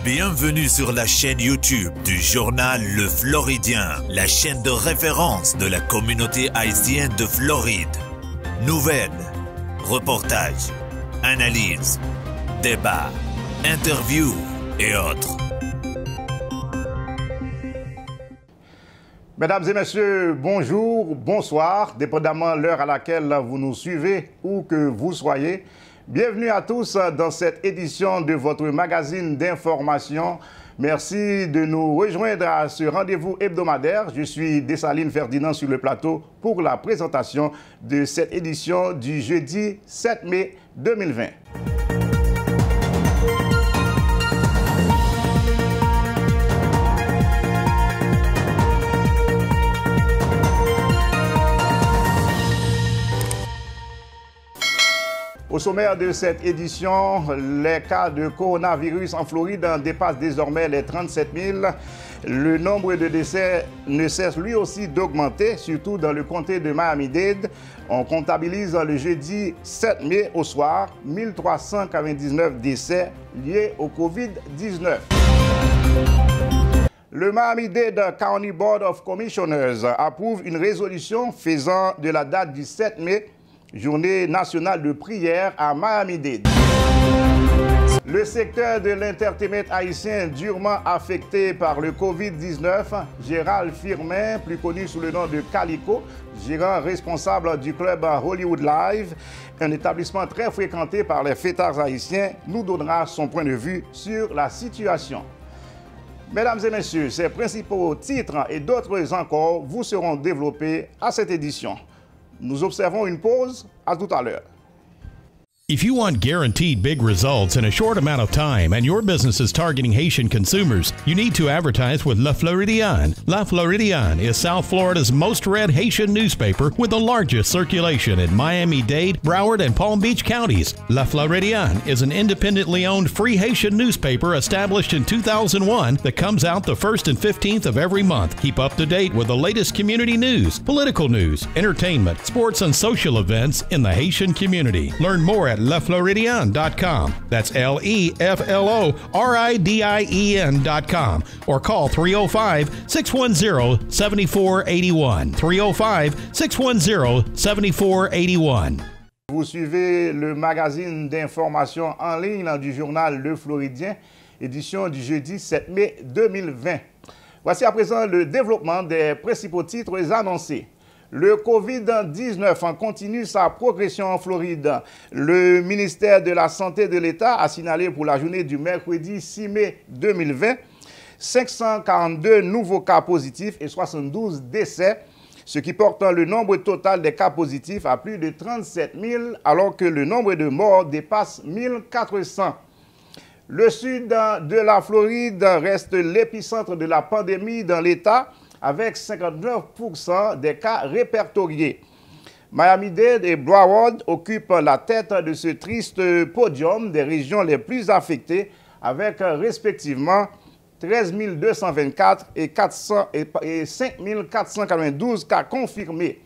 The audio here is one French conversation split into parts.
Bienvenue sur la chaîne YouTube du journal Le Floridien, la chaîne de référence de la communauté haïtienne de Floride. Nouvelles, reportages, analyses, débats, interviews et autres. Mesdames et messieurs, bonjour, bonsoir, dépendamment de l'heure à laquelle vous nous suivez ou que vous soyez. Bienvenue à tous dans cette édition de votre magazine d'information. Merci de nous rejoindre à ce rendez-vous hebdomadaire. Je suis Dessalines Ferdinand sur le plateau pour la présentation de cette édition du jeudi 7 mai 2020. Au sommaire de cette édition, les cas de coronavirus en Floride dépassent désormais les 37 000. Le nombre de décès ne cesse lui aussi d'augmenter, surtout dans le comté de Miami-Dade. On comptabilise le jeudi 7 mai au soir 1399 décès liés au COVID-19. Le Miami-Dade County Board of Commissioners approuve une résolution faisant de la date du 7 mai Journée nationale de prière à Miami-Dade. Le secteur de l'entertainment haïtien durement affecté par le COVID-19, Gérald Firmin, plus connu sous le nom de Calico, gérant responsable du club Hollywood Live, un établissement très fréquenté par les fêtards haïtiens, nous donnera son point de vue sur la situation. Mesdames et messieurs, ces principaux titres et d'autres encore vous seront développés à cette édition. Nous observons une pause. À tout à l'heure. If you want guaranteed big results in a short amount of time and your business is targeting Haitian consumers, you need to advertise with Le Floridien. Le Floridien is South Florida's most read Haitian newspaper with the largest circulation in Miami-Dade, Broward, and Palm Beach counties. Le Floridien is an independently owned free Haitian newspaper established in 2001 that comes out the 1st and 15th of every month. Keep up to date with the latest community news, political news, entertainment, sports, and social events in the Haitian community. Learn more at LeFloridien.com. That's LeFloridien.com. Or call 305-610-7481. 305-610-7481. Vous suivez le magazine d'information en ligne du journal Le Floridien, édition du jeudi 7 mai 2020. Voici à présent le développement des principaux titres annoncés. Le COVID-19 continue sa progression en Floride. Le ministère de la Santé de l'État a signalé pour la journée du mercredi 6 mai 2020 542 nouveaux cas positifs et 72 décès, ce qui porte le nombre total des cas positifs à plus de 37 000 alors que le nombre de morts dépasse 1400. Le sud de la Floride reste l'épicentre de la pandémie dans l'État, avec 59% des cas répertoriés. Miami-Dade et Broward occupent la tête de ce triste podium des régions les plus affectées, avec respectivement 13 224 et 5 492 cas confirmés.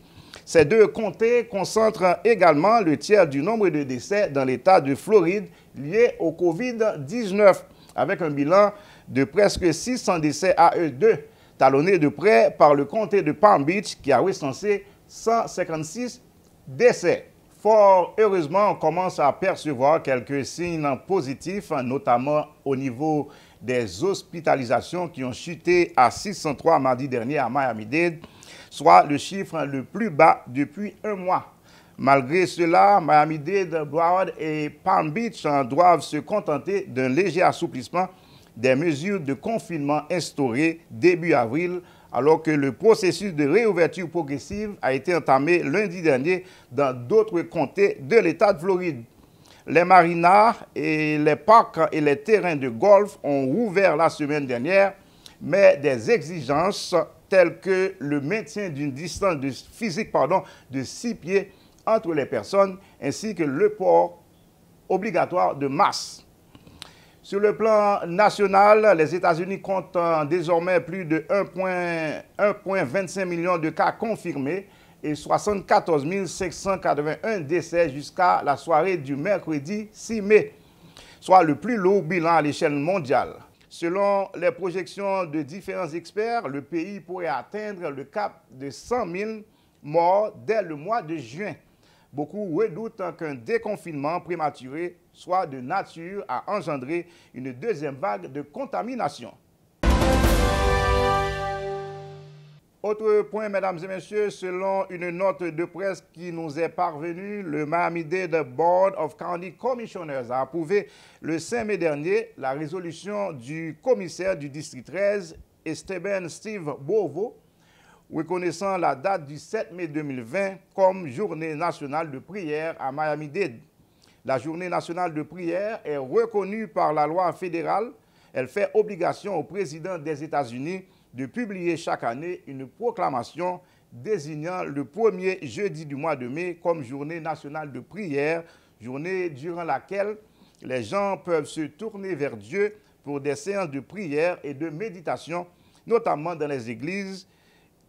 Ces deux comtés concentrent également le tiers du nombre de décès dans l'État de Floride liés au COVID-19, avec un bilan de presque 600 décès à eux deux, talonné de près par le comté de Palm Beach qui a recensé 156 décès. Fort heureusement, on commence à percevoir quelques signes positifs, notamment au niveau des hospitalisations qui ont chuté à 603 mardi dernier à Miami-Dade, soit le chiffre le plus bas depuis un mois. Malgré cela, Miami-Dade, Broward et Palm Beach doivent se contenter d'un léger assouplissement des mesures de confinement instaurées début avril, alors que le processus de réouverture progressive a été entamé lundi dernier dans d'autres comtés de l'État de Floride. Les marinas et les parcs et les terrains de golf ont rouvert la semaine dernière, mais des exigences telles que le maintien d'une distance physique de 6 pieds entre les personnes, ainsi que le port obligatoire de masques. Sur le plan national, les États-Unis comptent désormais plus de 1,25 million de cas confirmés et 74 581 décès jusqu'à la soirée du mercredi 6 mai, soit le plus lourd bilan à l'échelle mondiale. Selon les projections de différents experts, le pays pourrait atteindre le cap de 100 000 morts dès le mois de juin. Beaucoup redoutent qu'un déconfinement prématuré soit de nature à engendrer une deuxième vague de contamination. Autre point, mesdames et messieurs, selon une note de presse qui nous est parvenue, le Miami-Dade Board of County Commissioners a approuvé le 5 mai dernier la résolution du commissaire du district 13, Esteban Steve Bovo, reconnaissant la date du 7 mai 2020 comme journée nationale de prière à Miami-Dade. La journée nationale de prière est reconnue par la loi fédérale. Elle fait obligation au président des États-Unis de publier chaque année une proclamation désignant le premier jeudi du mois de mai comme journée nationale de prière, journée durant laquelle les gens peuvent se tourner vers Dieu pour des séances de prière et de méditation, notamment dans les églises,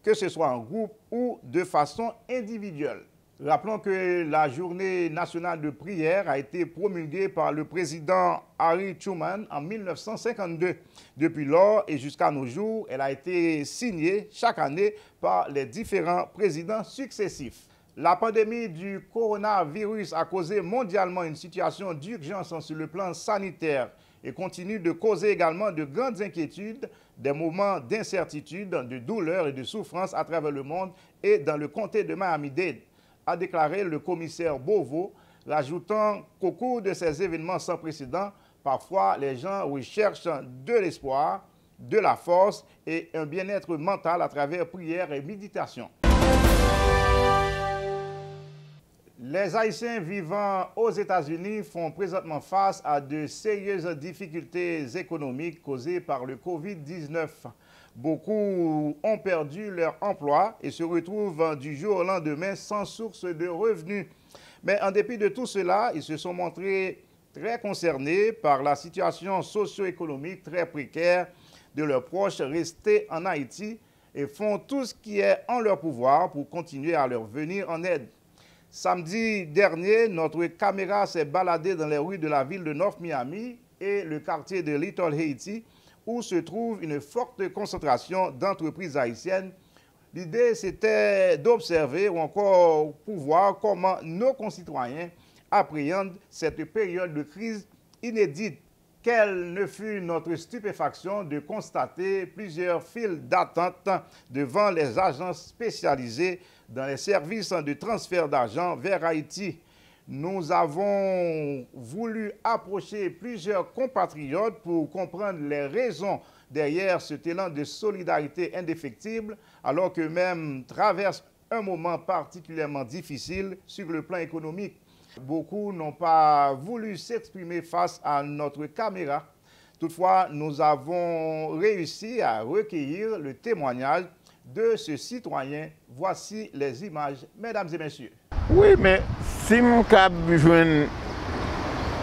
que ce soit en groupe ou de façon individuelle. Rappelons que la journée nationale de prière a été promulguée par le président Harry Truman en 1952. Depuis lors et jusqu'à nos jours, elle a été signée chaque année par les différents présidents successifs. La pandémie du coronavirus a causé mondialement une situation d'urgence sur le plan sanitaire et continue de causer également de grandes inquiétudes, des moments d'incertitude, de douleur et de souffrance à travers le monde et dans le comté de Miami-Dade, a déclaré le commissaire Bovo, rajoutant qu'au cours de ces événements sans précédent, parfois les gens recherchent de l'espoir, de la force et un bien-être mental à travers prière et méditation. Les Haïtiens vivant aux États-Unis font présentement face à de sérieuses difficultés économiques causées par le COVID-19. Beaucoup ont perdu leur emploi et se retrouvent du jour au lendemain sans source de revenus. Mais en dépit de tout cela, ils se sont montrés très concernés par la situation socio-économique très précaire de leurs proches restés en Haïti et font tout ce qui est en leur pouvoir pour continuer à leur venir en aide. Samedi dernier, notre caméra s'est baladée dans les rues de la ville de North Miami et le quartier de Little Haiti, où se trouve une forte concentration d'entreprises haïtiennes. L'idée, c'était d'observer ou encore pour voir comment nos concitoyens appréhendent cette période de crise inédite. Quelle ne fut notre stupéfaction de constater plusieurs files d'attente devant les agences spécialisées dans les services de transfert d'argent vers Haïti. Nous avons voulu approcher plusieurs compatriotes pour comprendre les raisons derrière cet élan de solidarité indéfectible, alors qu'eux-mêmes traversent un moment particulièrement difficile sur le plan économique. Beaucoup n'ont pas voulu s'exprimer face à notre caméra. Toutefois, nous avons réussi à recueillir le témoignage de ce citoyen. Voici les images, mesdames et messieurs. Oui, mais si je joue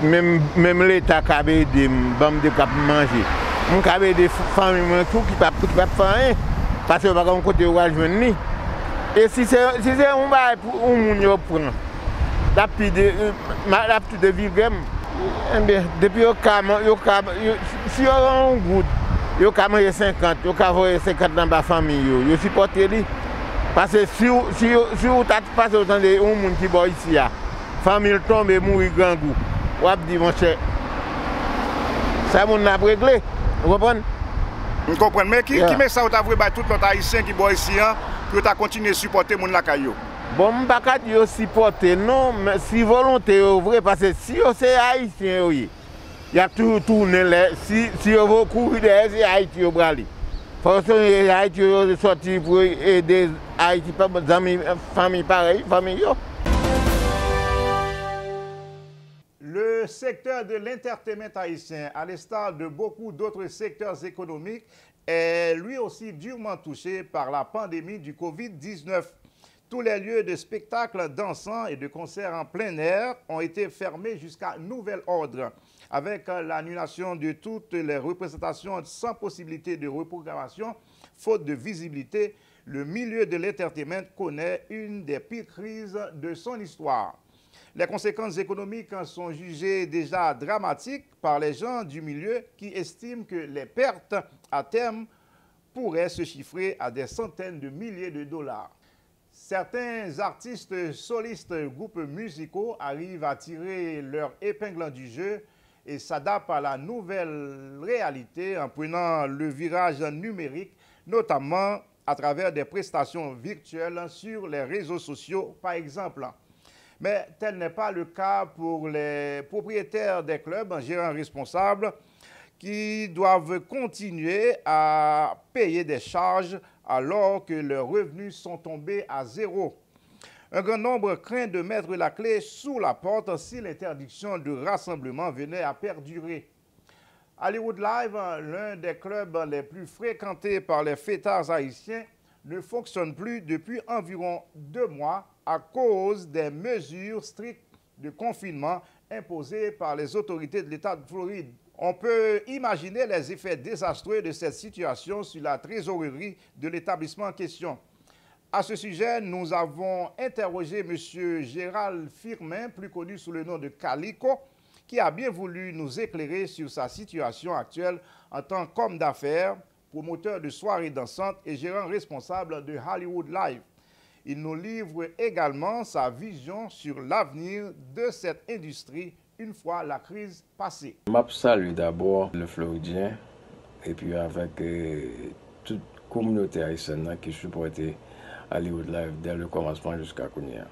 même l'État qui a aidé, je peux manger. Je peux aider des familles qui ne peuvent pas faire, parce que je ne peux pas côté où je joue. Et si c'est un bail pour un monde prend, la petite de vivre, depuis si on a un goût, yo ka manger 50, yo ka voyer 50 dans la famille yo supporter li parce que si vous t'as passé autant de un monde qui boit ici là, famille tombe et mourir grand goût. Ou a dit mon cher. Ça mon n'a réglé. Vous comprenez? Vous comprenez mais qui met ça ou t'a vrai ba tout l'autre haïtien qui boit ici pour ta continuer supporter moun la caillou. Bon, je ne peux pas dire supporter, non, mais si volonté est vrai, parce que si c'est haïtien, oui. Il y a tout tourné là. Si vous courez derrière, c'est Haïti au Brali. Parce que Haïti est sorti pour aider Haïti, pas mes amis, famille pareille, famille. Le secteur de l'entertainment haïtien, à l'instar de beaucoup d'autres secteurs économiques, est lui aussi durement touché par la pandémie du Covid-19. Tous les lieux de spectacles dansants et de concerts en plein air ont été fermés jusqu'à nouvel ordre. Avec l'annulation de toutes les représentations sans possibilité de reprogrammation, faute de visibilité, le milieu de l'entertainment connaît une des pires crises de son histoire. Les conséquences économiques sont jugées déjà dramatiques par les gens du milieu qui estiment que les pertes à terme pourraient se chiffrer à des centaines de milliers de dollars. Certains artistes solistes, groupes musicaux arrivent à tirer leur épingle du jeu et s'adaptent à la nouvelle réalité en prenant le virage numérique, notamment à travers des prestations virtuelles sur les réseaux sociaux, par exemple. Mais tel n'est pas le cas pour les propriétaires des clubs, gérants responsables, qui doivent continuer à payer des charges alors que leurs revenus sont tombés à zéro. Un grand nombre craint de mettre la clé sous la porte si l'interdiction de rassemblement venait à perdurer. Hollywood Live, l'un des clubs les plus fréquentés par les fêtards haïtiens, ne fonctionne plus depuis environ 2 mois à cause des mesures strictes de confinement imposées par les autorités de l'État de Floride. On peut imaginer les effets désastreux de cette situation sur la trésorerie de l'établissement en question. À ce sujet, nous avons interrogé M. Gérald Firmin, plus connu sous le nom de Calico, qui a bien voulu nous éclairer sur sa situation actuelle en tant qu'homme d'affaires, promoteur de soirées dansantes et gérant responsable de Hollywood Live. Il nous livre également sa vision sur l'avenir de cette industrie une fois la crise passée. Je salue d'abord le Floridien et puis avec toute communauté haïtienne qui supportait Hollywood Live dès le commencement jusqu'à Kounia.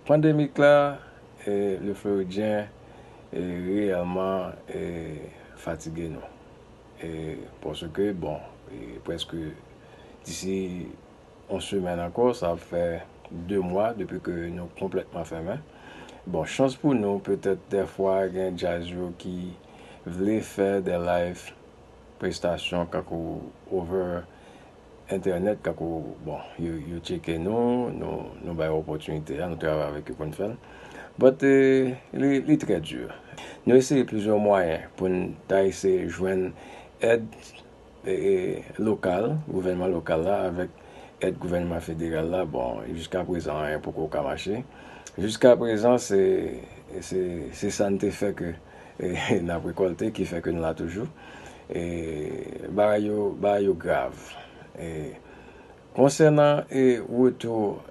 Pandémique là, le Floridien est réellement fatigué nous. Parce que bon, presque d'ici 11 semaines encore, ça fait 2 mois depuis que nous sommes complètement fermés. Bon, chance pour nous, peut-être des fois, il y a des jazz qui veulent faire des live prestations over Internet, bon, ils checkent nous avons une opportunité, nous travaillons avec eux pour nous faire. Mais il est très dur. Nous essayons plusieurs moyens pour essayer de joindre aide locale, gouvernement local là, avec aide gouvernement fédéral là, bon, jusqu'à présent, rien pour qu'on marche. Jusqu'à présent, c'est ça qui fait que nous avons récolté, qui fait que nous l'avons toujours. Et c'est grave. Et concernant le retour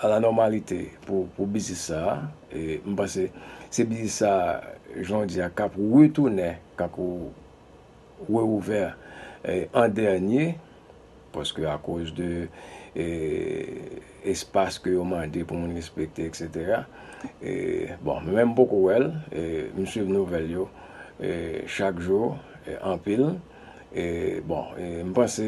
à la normalité pour business ça, je pense que c'est business ça, j'en dis à cap retourner quand on ouvert en dernier, parce que à cause de espace que on m'a demandé pour nous respecter, etc. Et bon, même beaucoup elle, me suivre nouvelles chaque jour en pile. Et bon, je pense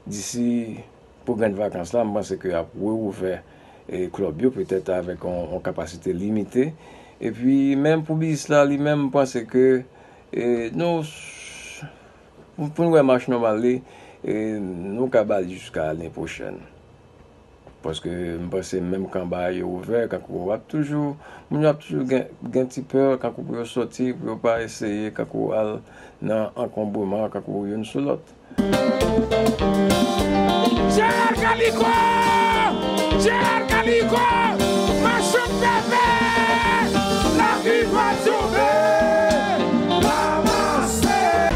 d'ici pour gagner vacances là, je pense que a ouvert le club peut-être avec une capacité limitée. Et puis même pour business là, lui-même, je pense que nous pour nous marche normal, nous capable jusqu'à l'année prochaine. Parce que je pense même quand il est ouvert, quand on a toujours un petit peu quand on peut sortir, pour ne pas essayer quand on a un encombrement, quand on a une sur l'autre. Gérald Calico! Gérald Calico! Ma choupe bébé! La vie va tomber! L'avancée!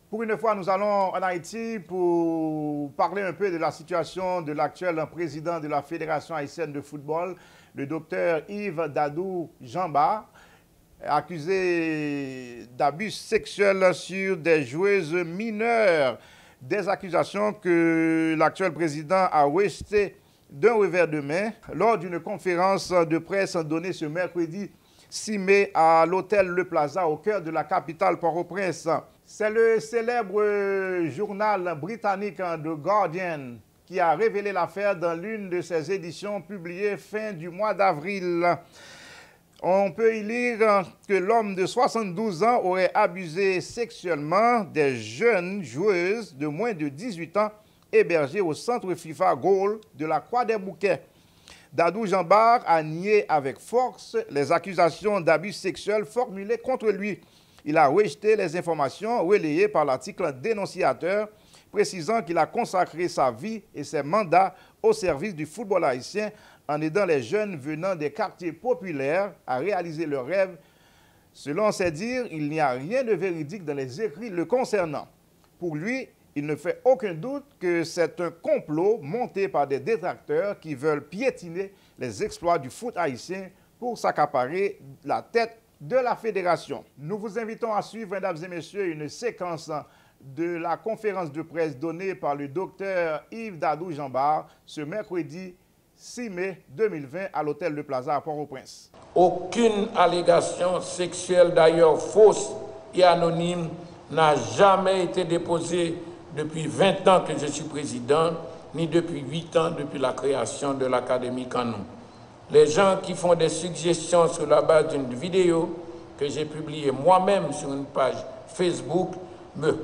Pour une fois, nous allons en Haïti pour parler un peu de la situation de l'actuel président de la Fédération haïtienne de football, le docteur Yves Dadou Jamba, accusé d'abus sexuels sur des joueuses mineures. Des accusations que l'actuel président a rejetées d'un revers de main lors d'une conférence de presse donnée ce mercredi 6 mai à l'hôtel Le Plaza au cœur de la capitale Port-au-Prince. C'est le célèbre journal britannique The Guardian qui a révélé l'affaire dans l'une de ses éditions publiées fin du mois d'avril. On peut y lire que l'homme de 72 ans aurait abusé sexuellement des jeunes joueuses de moins de 18 ans hébergées au centre FIFA Goal de la Croix-des-Bouquets. Dadou Jamba a nié avec force les accusations d'abus sexuels formulées contre lui. Il a rejeté les informations relayées par l'article dénonciateur précisant qu'il a consacré sa vie et ses mandats au service du football haïtien en aidant les jeunes venant des quartiers populaires à réaliser leurs rêves. Selon ses dires, il n'y a rien de véridique dans les écrits le concernant. Pour lui, il ne fait aucun doute que c'est un complot monté par des détracteurs qui veulent piétiner les exploits du foot haïtien pour s'accaparer la tête de la fédération. Nous vous invitons à suivre, mesdames et messieurs, une séquence de la conférence de presse donnée par le docteur Yves Dadou Jambard ce mercredi 6 mai 2020 à l'hôtel de Plaza à Port-au-Prince. Aucune allégation sexuelle, d'ailleurs fausse et anonyme, n'a jamais été déposée depuis 20 ans que je suis président, ni depuis 8 ans depuis la création de l'Académie Canon. Les gens qui font des suggestions sur la base d'une vidéo que j'ai publiée moi-même sur une page Facebook me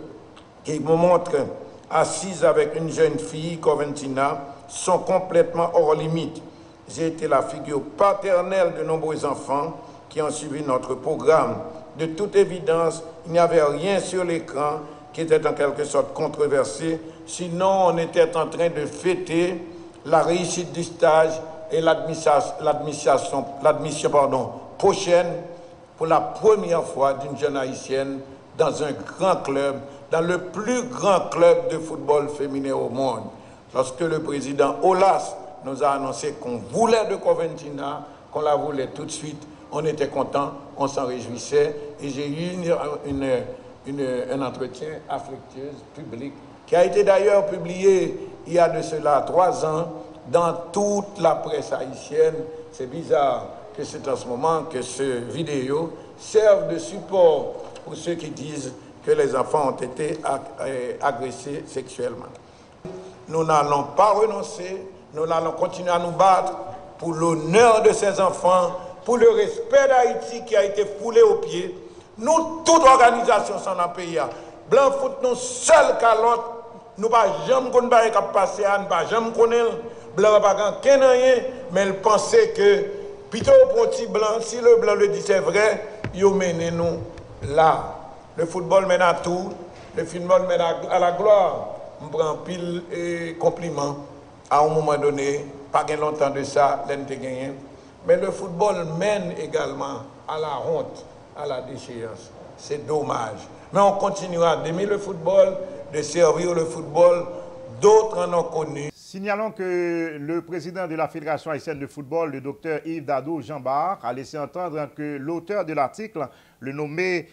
montrent assise avec une jeune fille, Coventina, sont complètement hors limite. J'ai été la figure paternelle de nombreux enfants qui ont suivi notre programme. De toute évidence, il n'y avait rien sur l'écran qui était en quelque sorte controversé. Sinon, on était en train de fêter la réussite du stage et l'admission prochaine pour la première fois d'une jeune haïtienne dans un grand club, dans le plus grand club de football féminin au monde. Lorsque le président Olas nous a annoncé qu'on voulait de Coventina, qu'on la voulait tout de suite, on était content, on s'en réjouissait et j'ai eu un entretien affectueux, public, qui a été d'ailleurs publié il y a de cela 3 ans dans toute la presse haïtienne. C'est bizarre que c'est en ce moment que ce vidéo serve de support pour ceux qui disent que les enfants ont été agressés sexuellement. Nous n'allons pas renoncer, nous allons continuer à nous battre pour l'honneur de ces enfants, pour le respect d'Haïti qui a été foulé aux pieds. Nous, toute organisation sont dans le pays. Blanc foot, nous seuls calottes, nous ne pouvons jamais connaître ce qui passe, nous ne pouvons jamais connaître. Blanc n'a pas rien, mais il pensait que, plutôt pour petit blanc, si le blanc le dit c'est vrai, il mène nous là. Le football mène à tout, le football mène à la gloire. On prend pile et compliments à un moment donné, pas longtemps de ça, l'NT gagné. Mais le football mène également à la honte, à la déchéance. C'est dommage. Mais on continuera d'aimer le football, de servir le football. D'autres en ont connu. Signalons que le président de la Fédération haïtienne de football, le docteur Yves Dadou Jambard, a laissé entendre que l'auteur de l'article, le nommé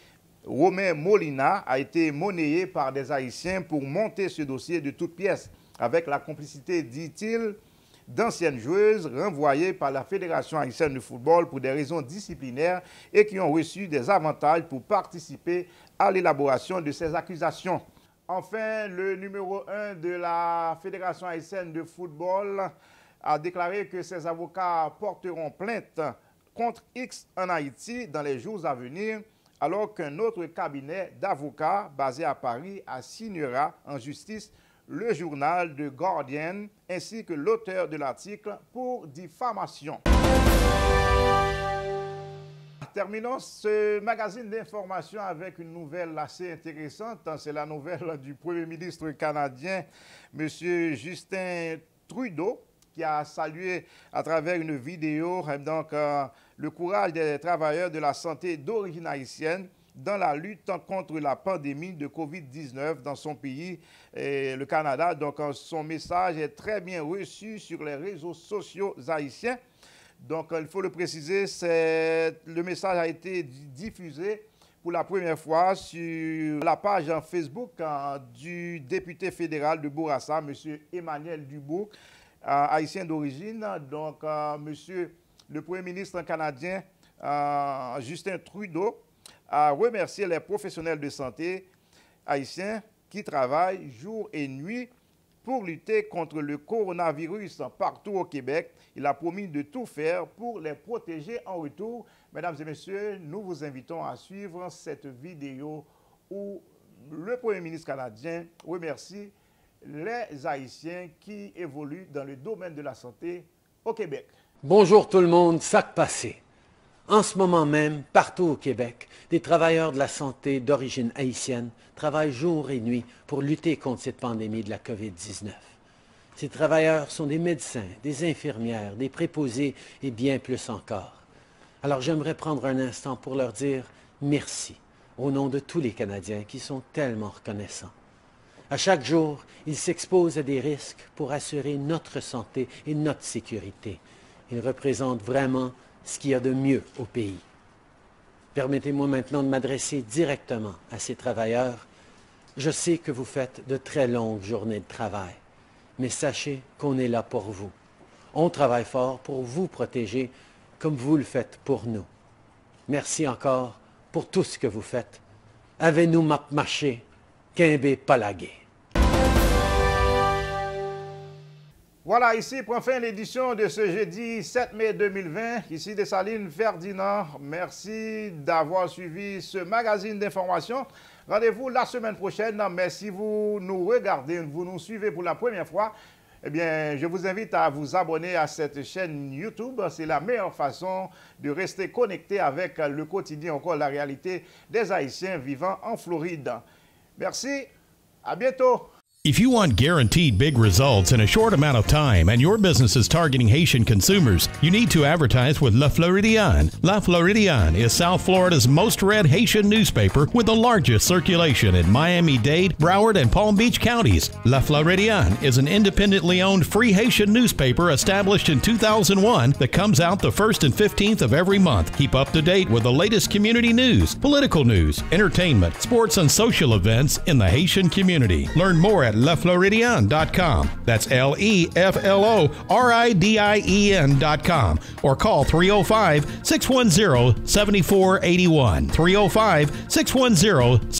Romain Molina, a été monnayé par des Haïtiens pour monter ce dossier de toutes pièces, avec la complicité, dit-il, d'anciennes joueuses renvoyées par la Fédération haïtienne de football pour des raisons disciplinaires et qui ont reçu des avantages pour participer à l'élaboration de ces accusations. Enfin, le numéro 1 de la Fédération haïtienne de football a déclaré que ses avocats porteront plainte contre X en Haïti dans les jours à venir, alors qu'un autre cabinet d'avocats basé à Paris assignera en justice le journal The Guardian ainsi que l'auteur de l'article pour diffamation. Terminons ce magazine d'information avec une nouvelle assez intéressante. C'est la nouvelle du Premier ministre canadien, M. Justin Trudeau, qui a salué à travers une vidéo le courage des travailleurs de la santé d'origine haïtienne dans la lutte contre la pandémie de COVID-19 dans son pays, le Canada. Donc, son message est très bien reçu sur les réseaux sociaux haïtiens. Donc, il faut le préciser, le message a été diffusé pour la première fois sur la page Facebook du député fédéral de Bourassa, M. Emmanuel Dubourg, haïtien d'origine. Donc, monsieur le Premier ministre canadien, Justin Trudeau, a remercié les professionnels de santé haïtiens qui travaillent jour et nuit pour lutter contre le coronavirus partout au Québec. Il a promis de tout faire pour les protéger en retour. Mesdames et messieurs, nous vous invitons à suivre cette vidéo où le Premier ministre canadien remercie les Haïtiens qui évoluent dans le domaine de la santé au Québec. Bonjour tout le monde, sac passé. En ce moment même, partout au Québec, des travailleurs de la santé d'origine haïtienne travaillent jour et nuit pour lutter contre cette pandémie de la COVID-19. Ces travailleurs sont des médecins, des infirmières, des préposés et bien plus encore. Alors j'aimerais prendre un instant pour leur dire merci au nom de tous les Canadiens qui sont tellement reconnaissants. À chaque jour, ils s'exposent à des risques pour assurer notre santé et notre sécurité. Ils représentent vraiment ce qu'il y a de mieux au pays. Permettez-moi maintenant de m'adresser directement à ces travailleurs. Je sais que vous faites de très longues journées de travail, mais sachez qu'on est là pour vous. On travaille fort pour vous protéger comme vous le faites pour nous. Merci encore pour tout ce que vous faites. Avez-nous marché, Quimbe Palagé. Voilà, ici prend fin l'édition de ce jeudi 7 mai 2020. Ici Dessalines Ferdinand. Merci d'avoir suivi ce magazine d'information. Rendez-vous la semaine prochaine. Mais si vous nous regardez, vous nous suivez pour la première fois, eh bien, je vous invite à vous abonner à cette chaîne YouTube. C'est la meilleure façon de rester connecté avec le quotidien, encore la réalité des Haïtiens vivant en Floride. Merci, à bientôt. If you want guaranteed big results in a short amount of time and your business is targeting Haitian consumers, you need to advertise with Le Floridian. Le Floridian is South Florida's most read Haitian newspaper with the largest circulation in Miami-Dade, Broward, and Palm Beach counties. Le Floridian is an independently owned free Haitian newspaper established in 2001 that comes out the 1st and 15th of every month. Keep up to date with the latest community news, political news, entertainment, sports, and social events in the Haitian community. Learn more at LeFloridian.com. That's LeFloridian.com. Or call 305-610-7481. 305-610